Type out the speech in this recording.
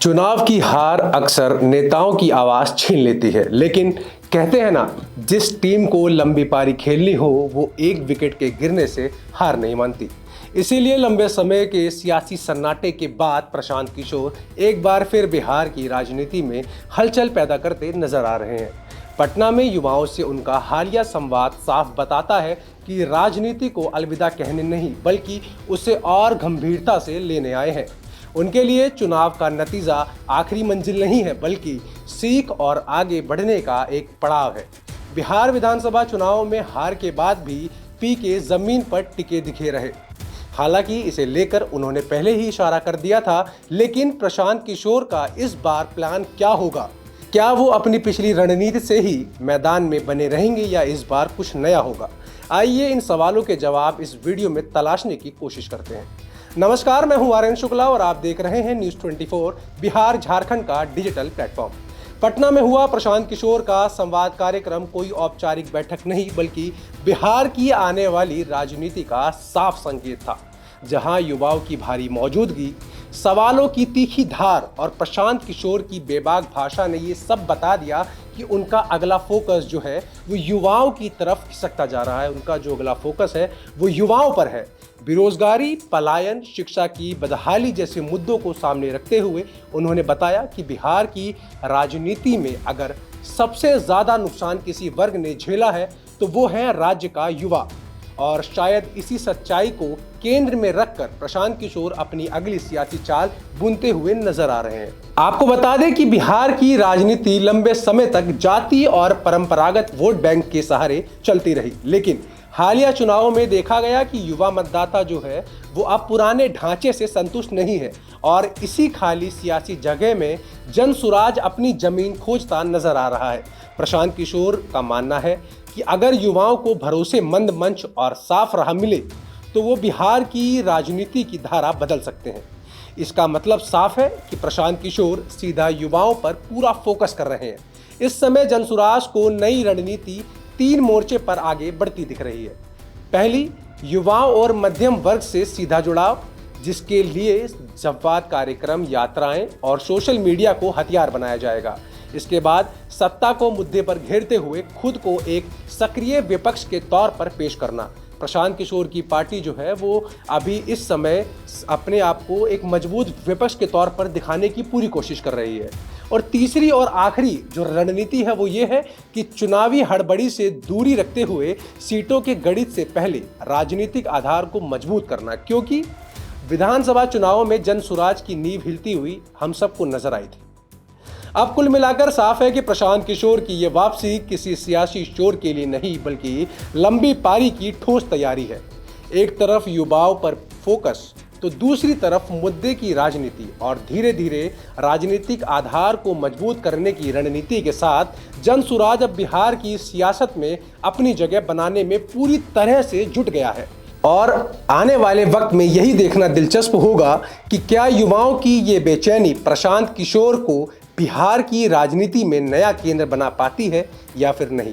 चुनाव की हार अक्सर नेताओं की आवाज छीन लेती है, लेकिन कहते हैं ना, जिस टीम को लंबी पारी खेलनी हो वो एक विकेट के गिरने से हार नहीं मानती। इसीलिए लंबे समय के सियासी सन्नाटे के बाद प्रशांत किशोर एक बार फिर बिहार की राजनीति में हलचल पैदा करते नजर आ रहे हैं। पटना में युवाओं से उनका हालिया संवाद साफ बताता है कि राजनीति को अलविदा कहने नहीं बल्कि उसे और गंभीरता से लेने आए हैं। उनके लिए चुनाव का नतीजा आखिरी मंजिल नहीं है बल्कि सीख और आगे बढ़ने का एक पड़ाव है। बिहार विधानसभा चुनाव में हार के बाद भी पीके जमीन पर टिके दिखे रहे। हालांकि इसे लेकर उन्होंने पहले ही इशारा कर दिया था, लेकिन प्रशांत किशोर का इस बार प्लान क्या होगा? क्या वो अपनी पिछली रणनीति से ही मैदान में बने रहेंगे या इस बार कुछ नया होगा? आइए इन सवालों के जवाब इस वीडियो में तलाशने की कोशिश करते हैं। नमस्कार, मैं हूं आर्यन शुक्ला और आप देख रहे हैं न्यूज़ 24 बिहार झारखंड का डिजिटल प्लेटफॉर्म। पटना में हुआ प्रशांत किशोर का संवाद कार्यक्रम कोई औपचारिक बैठक नहीं बल्कि बिहार की आने वाली राजनीति का साफ संकेत था, जहां युवाओं की भारी मौजूदगी, सवालों की तीखी धार और प्रशांत किशोर की बेबाक भाषा ने ये सब बता दिया कि उनका अगला फोकस जो है वो युवाओं की तरफ खिसकता जा रहा है। उनका जो अगला फोकस है वो युवाओं पर है। बेरोजगारी, पलायन, शिक्षा की बदहाली जैसे मुद्दों को सामने रखते हुए उन्होंने बताया कि बिहार की राजनीति में अगर सबसे ज्यादा नुकसान किसी वर्ग ने झेला है तो वो है राज्य का युवा, और शायद इसी सच्चाई को केंद्र में रखकर प्रशांत किशोर अपनी अगली सियासी चाल बुनते हुए नजर आ रहे हैं। आपको बता दें कि बिहार की राजनीति लंबे समय तक जाति और परंपरागत वोट बैंक के सहारे चलती रही, लेकिन हालिया चुनावों में देखा गया कि युवा मतदाता जो है वो अब पुराने ढांचे से संतुष्ट नहीं है और इसी खाली सियासी जगह में जनसुराज अपनी जमीन खोजता नजर आ रहा है। प्रशांत किशोर का मानना है कि अगर युवाओं को भरोसेमंद मंच और साफ राह मिले तो वो बिहार की राजनीति की धारा बदल सकते हैं। इसका मतलब साफ है कि प्रशांत किशोर सीधा युवाओं पर पूरा फोकस कर रहे हैं। इस समय जनसुराज को नई रणनीति 3 मोर्चे पर आगे बढ़ती दिख रही है। पहली, युवाओं और मध्यम वर्ग से सीधा जुड़ाव, जिसके लिए संवाद कार्यक्रम, यात्राएं और सोशल मीडिया को हथियार बनाया जाएगा। इसके बाद सत्ता को मुद्दे पर घेरते हुए खुद को एक सक्रिय विपक्ष के तौर पर पेश करना। प्रशांत किशोर की पार्टी जो है वो अभी इस समय अपने आप को एक मजबूत विपक्ष के तौर पर दिखाने की पूरी कोशिश कर रही है। और तीसरी और आखिरी जो रणनीति है वो ये है कि चुनावी हड़बड़ी से दूरी रखते हुए सीटों के गणित से पहले राजनीतिक आधार को मजबूत करना, क्योंकि विधानसभा चुनावों में जनसुराज की नींव हिलती हुई हम सबको नजर आई थी। अब कुल मिलाकर साफ है कि प्रशांत किशोर की ये वापसी किसी सियासी शोर के लिए नहीं बल्कि लंबी पारी की ठोस तैयारी है। एक तरफ युवाओं पर फोकस तो दूसरी तरफ मुद्दे की राजनीति, और धीरे धीरे राजनीतिक आधार को मजबूत करने की रणनीति के साथ जनसुराज अब बिहार की सियासत में अपनी जगह बनाने में पूरी तरह से जुट गया है। और आने वाले वक्त में यही देखना दिलचस्प होगा कि क्या युवाओं की ये बेचैनी प्रशांत किशोर को बिहार की राजनीति में नया केंद्र बना पाती है या फिर नहीं।